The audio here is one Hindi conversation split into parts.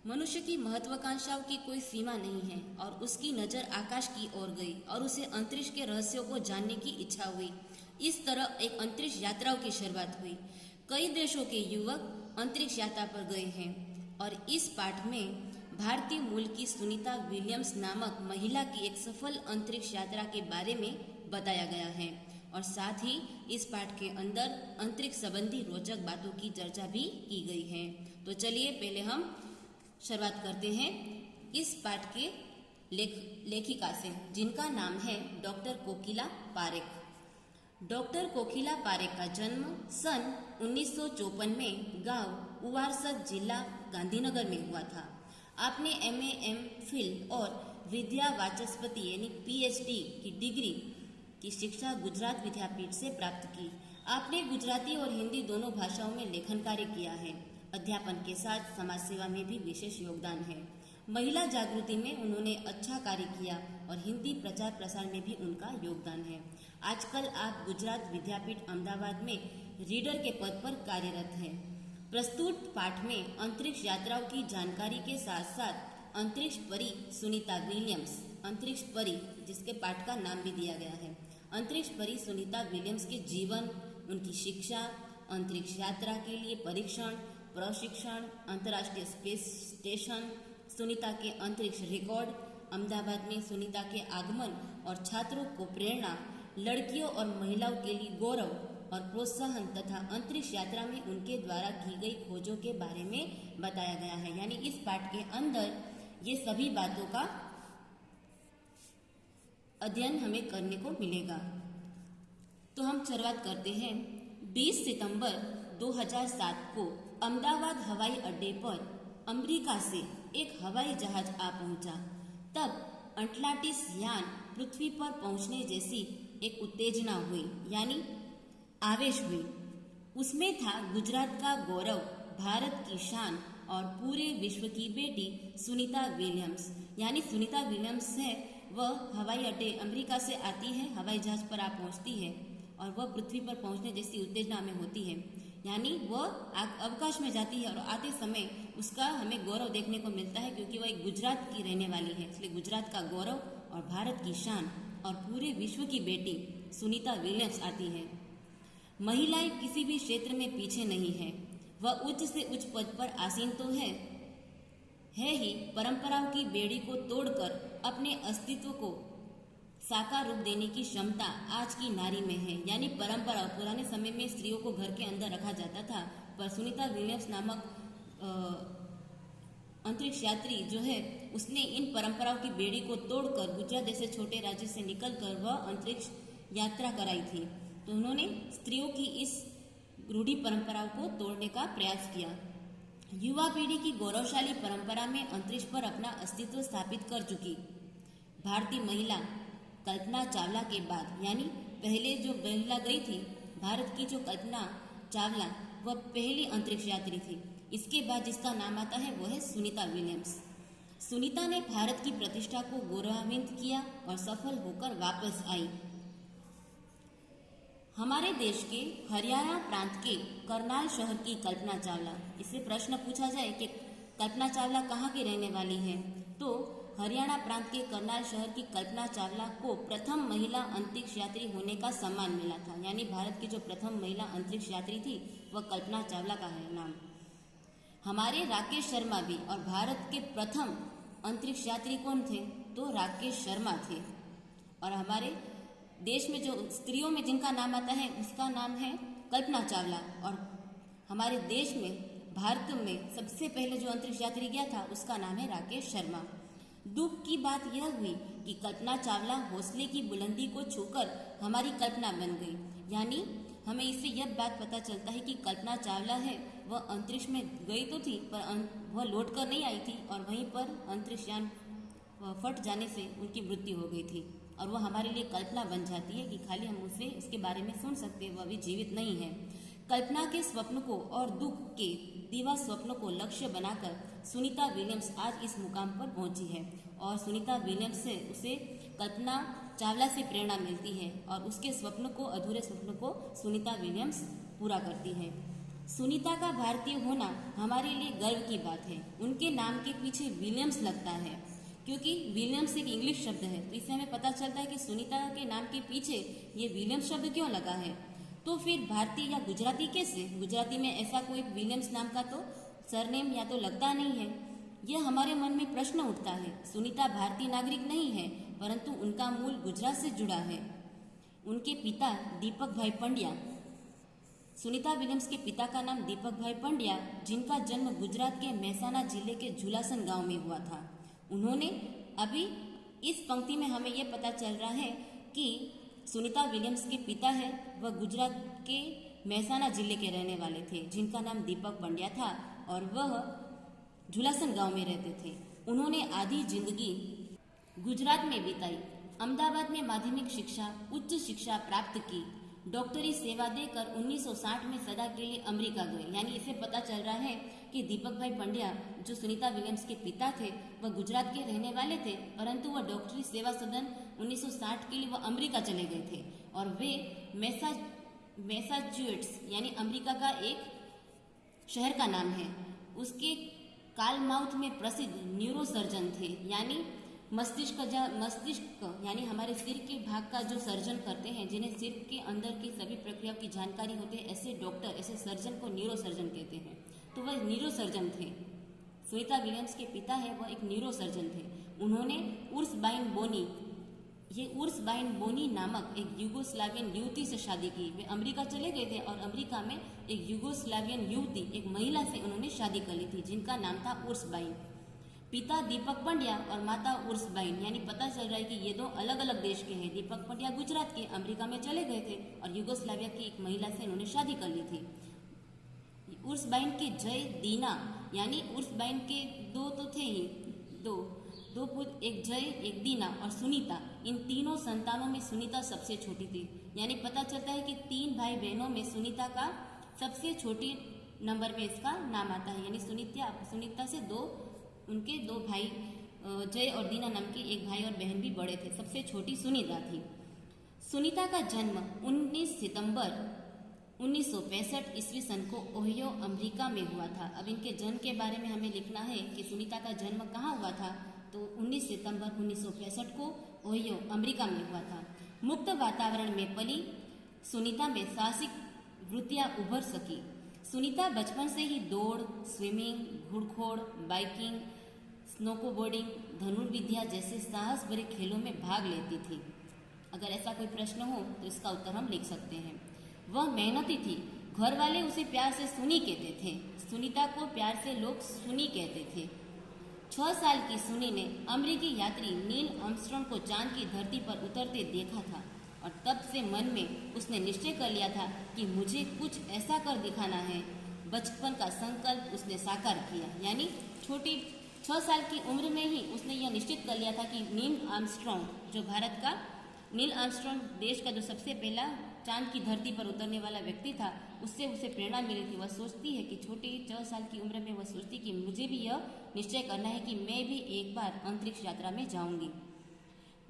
मनुष्य की महत्वाकांक्षाओं की कोई सीमा नहीं है और उसकी नज़र आकाश की ओर गई और उसे अंतरिक्ष के रहस्यों को जानने की इच्छा हुई। इस तरह एक अंतरिक्ष यात्राओं की शुरुआत हुई। कई देशों के युवक अंतरिक्ष यात्रा पर गए हैं और इस पाठ में भारतीय मूल की सुनीता विलियम्स नामक महिला की एक सफल अंतरिक्ष यात्रा के बारे में बताया गया है और साथ ही इस पाठ के अंदर अंतरिक्ष संबंधी रोचक बातों की चर्चा भी की गई है। तो चलिए पहले हम शुरुआत करते हैं इस पाठ के लेखिका से, जिनका नाम है डॉक्टर कोकिला पारेख। डॉक्टर कोकिला पारेख का जन्म सन 1954 में गांव उवारसद, जिला गांधीनगर में हुआ था। आपने MA MPhil और विद्या वाचस्पति यानी PhD की डिग्री की शिक्षा गुजरात विद्यापीठ से प्राप्त की। आपने गुजराती और हिंदी दोनों भाषाओं में लेखन कार्य किया है। अध्यापन के साथ समाज सेवा में भी विशेष योगदान है। महिला जागृति में उन्होंने अच्छा कार्य किया और हिंदी प्रचार प्रसार में भी उनका योगदान है। आजकल आप गुजरात विद्यापीठ अहमदाबाद में रीडर के पद पर कार्यरत हैं। प्रस्तुत पाठ में अंतरिक्ष यात्राओं की जानकारी के साथ साथ अंतरिक्ष परी सुनीता विलियम्स, अंतरिक्ष परी जिसके पाठ का नाम भी दिया गया है, अंतरिक्ष परी सुनीता विलियम्स के जीवन, उनकी शिक्षा, अंतरिक्ष यात्रा के लिए परीक्षण, प्रशिक्षण, अंतर्राष्ट्रीय स्पेस स्टेशन, सुनीता के अंतरिक्ष रिकॉर्ड, अहमदाबाद में सुनीता के आगमन और छात्रों को प्रेरणा, लड़कियों और महिलाओं के लिए गौरव और प्रोत्साहन तथा अंतरिक्ष यात्रा में उनके द्वारा की गई खोजों के बारे में बताया गया है। यानी इस पाठ के अंदर ये सभी बातों का अध्ययन हमें करने को मिलेगा। तो हम शुरुआत करते हैं। 20 सितंबर 2007 को अहमदाबाद हवाई अड्डे पर अमेरिका से एक हवाई जहाज आ पहुंचा। तब अटलांटिस यान पृथ्वी पर पहुंचने जैसी एक उत्तेजना हुई, यानी आवेश हुई। उसमें था गुजरात का गौरव, भारत की शान और पूरे विश्व की बेटी सुनीता विलियम्स। यानी सुनीता विलियम्स है, वह हवाई अड्डे अमेरिका से आती है, हवाई जहाज पर आ पहुंचती है और वह पृथ्वी पर पहुंचने जैसी उत्तेजना में होती है। यानी वह अवकाश में जाती है और आते समय उसका हमें गौरव देखने को मिलता है, क्योंकि वह एक गुजरात की रहने वाली है, इसलिए गुजरात का गौरव और भारत की शान और पूरे विश्व की बेटी सुनीता विलियम्स आती है। महिलाएं किसी भी क्षेत्र में पीछे नहीं है। वह उच्च से उच्च पद पर आसीन तो है ही, परंपराओं की बेड़ी को तोड़कर अपने अस्तित्व को साकार रूप देने की क्षमता आज की नारी में है। यानी परंपरा, पुराने समय में स्त्रियों को घर के अंदर रखा जाता था, पर सुनीता विलियम्स नामक अंतरिक्ष यात्री जो है, उसने इन परंपराओं की बेड़ी को तोड़कर गुजरात जैसे छोटे राज्य से निकलकर वह अंतरिक्ष यात्रा कराई थी। तो उन्होंने स्त्रियों की इस रूढ़ी परंपराओं को तोड़ने का प्रयास किया। युवा पीढ़ी की गौरवशाली परंपरा में अंतरिक्ष पर अपना अस्तित्व स्थापित कर चुकी भारतीय महिला कल्पना चावला के बाद, यानी पहले जो महिला गई थी भारत की, जो कल्पना चावला, वह पहली अंतरिक्ष यात्री थी। इसके बाद जिसका नाम आता है वो है सुनीता विलियम्स। सुनीता ने भारत की प्रतिष्ठा को गौरवान्वित किया और सफल होकर वापस आई। हमारे देश के हरियाणा प्रांत के करनाल शहर की कल्पना चावला, इससे प्रश्न पूछा जाए कि कल्पना चावला कहाँ की रहने वाली है, तो हरियाणा प्रांत के करनाल शहर की कल्पना चावला को प्रथम महिला अंतरिक्ष यात्री होने का सम्मान मिला था। यानी भारत की जो प्रथम महिला अंतरिक्ष यात्री थी वह कल्पना चावला का है नाम। हमारे राकेश शर्मा भी, और भारत के प्रथम अंतरिक्ष यात्री कौन थे, तो राकेश शर्मा थे। और हमारे देश में जो स्त्रियों में जिनका नाम आता है उसका नाम है कल्पना चावला। और हमारे देश में, भारत में सबसे पहले जो अंतरिक्ष यात्री गया था उसका नाम है राकेश शर्मा। दुख की बात यह हुई कि कल्पना चावला हौसले की बुलंदी को छूकर हमारी कल्पना बन गई। यानी हमें इससे यह बात पता चलता है कि कल्पना चावला है, वह अंतरिक्ष में गई तो थी पर वह लौट कर नहीं आई थी और वहीं पर अंतरिक्ष यान फट जाने से उनकी मृत्यु हो गई थी। और वह हमारे लिए कल्पना बन जाती है कि खाली हम उसे उसके बारे में सुन सकते हैं, वह अभी जीवित नहीं है। कल्पना के स्वप्न को और दुख के दीवा स्वप्न को लक्ष्य बनाकर सुनीता विलियम्स आज इस मुकाम पर पहुंची है। और सुनीता विलियम्स से उसे कल्पना चावला से प्रेरणा मिलती है और उसके स्वप्न को, अधूरे स्वप्न को सुनीता विलियम्स पूरा करती है। सुनीता का भारतीय होना हमारे लिए गर्व की बात है। उनके नाम के पीछे विलियम्स लगता है, क्योंकि विलियम्स एक इंग्लिश शब्द है, तो इससे हमें पता चलता है कि सुनीता के नाम के पीछे ये विलियम्स शब्द क्यों लगा है। तो फिर भारतीय या गुजराती कैसे? गुजराती में ऐसा कोई विलियम्स नाम का तो सरनेम या तो लगता नहीं है। यह हमारे मन में प्रश्न उठता है। सुनीता भारतीय नागरिक नहीं है, परंतु उनका मूल गुजरात से जुड़ा है। उनके पिता दीपक भाई पंड्या, सुनीता विलियम्स के पिता का नाम दीपक भाई पंड्या, जिनका जन्म गुजरात के मेहसाना जिले के झुलासन गांव में हुआ था। उन्होंने अभी इस पंक्ति में हमें यह पता चल रहा है कि सुनीता विलियम्स के पिता है वह गुजरात के मेहसाना जिले के रहने वाले थे, जिनका नाम दीपक पंड्या था और वह झुलासन गांव में रहते थे। उन्होंने आधी जिंदगी गुजरात में बिताई। अहमदाबाद में माध्यमिक शिक्षा, उच्च शिक्षा प्राप्त की। डॉक्टरी सेवा देकर 1960 में सदा के लिए अमेरिका गए। यानी इसे पता चल रहा है कि दीपक भाई पंड्या जो सुनीता विलियम्स के पिता थे वह गुजरात के रहने वाले थे, परंतु वह डॉक्टरी सेवा सदन 1960 के लिए वह अमेरिका चले गए थे और वे मैसाचुसेट्स यानी अमेरिका का एक शहर का नाम है। उसके कालमाउथ में प्रसिद्ध न्यूरोसर्जन थे, यानी मस्तिष्क यानी हमारे सिर के भाग का जो सर्जन करते हैं, जिन्हें सिर के अंदर की सभी प्रक्रियाओं की जानकारी होती है, ऐसे डॉक्टर, ऐसे सर्जन को न्यूरोसर्जन कहते हैं। तो वह न्यूरोसर्जन थे। सुनीता विलियम्स के पिता है वह एक न्यूरोसर्जन थे। उन्होंने उर्सबाइन बोनी नामक एक यूगोस्लावियन युवती से शादी की। वे अमेरिका चले गए थे और अमेरिका में एक यूगोस्लावियन युवती, एक महिला से उन्होंने शादी कर ली थी, जिनका नाम था उर्सबाइन। पिता दीपक पंड्या और माता उर्सबाइन, यानी पता चल रहा है कि ये दो अलग अलग देश के हैं। दीपक पंड्या गुजरात के अमेरिका में चले गए थे और यूगोस्लाविया की एक महिला से उन्होंने शादी कर ली थी। उर्सबाइन के जय दीना, यानी उर्सबाइन के दो तो थे ही, दो पुत्र, एक जय, एक दीना और सुनीता। इन तीनों संतानों में सुनीता सबसे छोटी थी। यानी पता चलता है कि 3 भाई बहनों में सुनीता का सबसे छोटी नंबर में इसका नाम आता है। यानी सुनीता से उनके 2 भाई जय और दीना नाम के एक भाई और बहन भी बड़े थे। सबसे छोटी सुनीता थी। सुनीता का जन्म 19 सितंबर 1965 ईस्वी सन को ओहियो अमेरिका में हुआ था। अब इनके जन्म के बारे में हमें लिखना है कि सुनीता का जन्म कहाँ हुआ था, तो 19 सितंबर 1965 को ओहियो अमेरिका में हुआ था। मुक्त वातावरण में पली सुनीता में साहसिक वृत्तियां उभर सकी। सुनीता बचपन से ही दौड़, स्विमिंग, घुड़खोड़, बाइकिंग, स्नोकोबोर्डिंग, धनुर्विद्या जैसे साहस भरे खेलों में भाग लेती थी। अगर ऐसा कोई प्रश्न हो तो इसका उत्तर हम लिख सकते हैं। वह मेहनती थी। घर वाले उसे प्यार से सुनी कहते थे। सुनीता को प्यार से लोग सुनी कहते थे। 6 साल की सुनी ने अमेरिकी यात्री नील आर्मस्ट्रांग को चांद की धरती पर उतरते देखा था और तब से मन में उसने निश्चय कर लिया था कि मुझे कुछ ऐसा कर दिखाना है। बचपन का संकल्प उसने साकार किया। यानी छोटी 6 साल की उम्र में ही उसने यह निश्चित कर लिया था कि नील आर्मस्ट्रांग, जो भारत का नील आर्मस्ट्रांग देश का जो सबसे पहला चांद की धरती पर उतरने वाला व्यक्ति था, उससे उसे प्रेरणा मिली थी। वह सोचती है कि छोटी 6 साल की उम्र में वह सोचती कि मुझे भी यह निश्चय करना है कि मैं भी एक बार अंतरिक्ष यात्रा में जाऊंगी।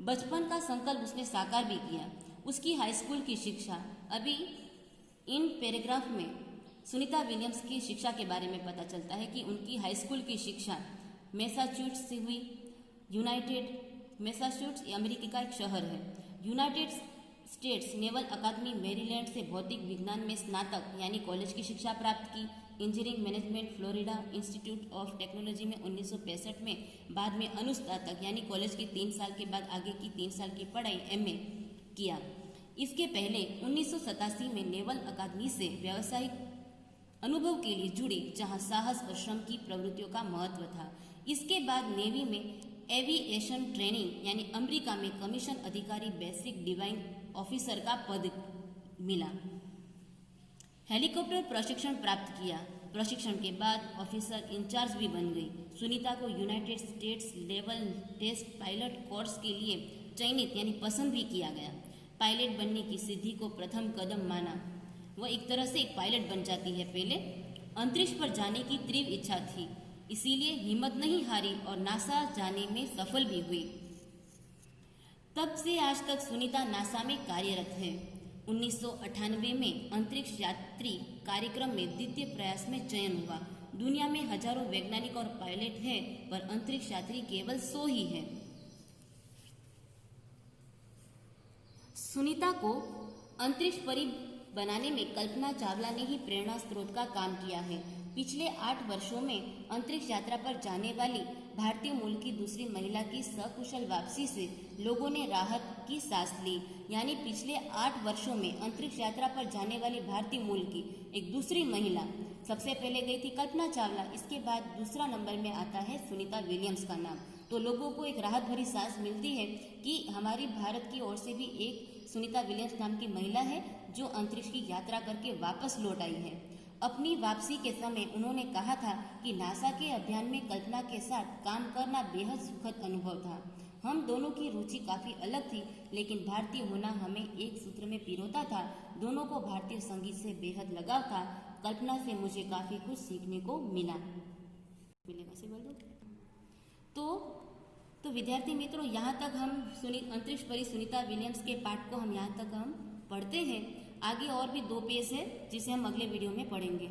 बचपन का संकल्प उसने साकार भी किया। उसकी हाई स्कूल की शिक्षा, अभी इन पैराग्राफ में सुनीता विलियम्स की शिक्षा के बारे में पता चलता है कि उनकी हाई स्कूल की शिक्षा मैसाचुसेट्स से हुई। मैसाचुसेट्स अमेरिका का एक शहर है। यूनाइटेड स्टेट्स नेवल अकादमी मैरीलैंड से भौतिक विज्ञान में स्नातक यानी कॉलेज की शिक्षा प्राप्त की। Engineering management Florida institute of technology में 1965 में, बाद में अनुस्नातक यानी कॉलेज की 3 साल के बाद आगे की 3 साल की पढ़ाई MA किया। इसके पहले 1987 में नेवल अकादमी से व्यावसायिक अनुभव के लिए जुड़ी, जहां साहस और श्रम की प्रवृत्तियों का महत्व था। इसके बाद नेवी में एविएशन ट्रेनिंग यानी अमेरिका में कमीशन अधिकारी बेसिक डिवाइन ऑफिसर का पद मिला। हेलीकॉप्टर प्रशिक्षण प्राप्त किया। प्रशिक्षण के बाद ऑफिसर इंचार्ज भी बन गई। सुनीता को United States level test pilot course के लिए चयनित यानी पसंद भी किया गया। पायलट बनने की सिद्धि को प्रथम कदम माना। वह एक तरह से एक पायलट बन जाती है। पहले अंतरिक्ष पर जाने की तीव्र इच्छा थी, इसीलिए हिम्मत नहीं हारी और नासा जाने में सफल भी हुई। तब से आज तक सुनीता नासा में कार्यरत है। 1998 में अंतरिक्ष यात्री कार्यक्रम में द्वितीय प्रयास में चयन हुआ। दुनिया में हजारों वैज्ञानिक और पायलट हैं, पर अंतरिक्ष यात्री केवल 100 ही हैं। सुनीता को अंतरिक्ष परी बनाने में कल्पना चावला ने ही प्रेरणा स्रोत का काम किया है। पिछले 8 वर्षों में अंतरिक्ष यात्रा पर जाने वाली भारतीय मूल की दूसरी महिला की सकुशल वापसी से लोगों ने राहत की सांस ली। यानी पिछले 8 वर्षों में अंतरिक्ष यात्रा पर जाने वाली भारतीय मूल की एक दूसरी महिला, सबसे पहले गई थी कल्पना चावला, इसके बाद दूसरा नंबर में आता है सुनीता विलियम्स का नाम। तो लोगों को एक राहत भरी सांस मिलती है कि हमारी भारत की ओर से भी एक सुनीता विलियम्स नाम की महिला है जो अंतरिक्ष की यात्रा करके वापस लौट आई है। अपनी वापसी के समय उन्होंने कहा था कि नासा के अभियान में कल्पना के साथ काम करना बेहद सुखद अनुभव था। हम दोनों की रुचि काफी अलग थी, लेकिन भारतीय होना हमें एक सूत्र में पिरोता था। दोनों को भारतीय संगीत से बेहद लगाव था। कल्पना से मुझे काफी कुछ सीखने को मिला। तो विद्यार्थी मित्रों, यहाँ तक हम अंतरिक्ष परी सुनीता विलियम्स के पाठ को हम यहाँ तक हम पढ़ते हैं। आगे और भी 2 पेज है जिसे हम अगले वीडियो में पढ़ेंगे।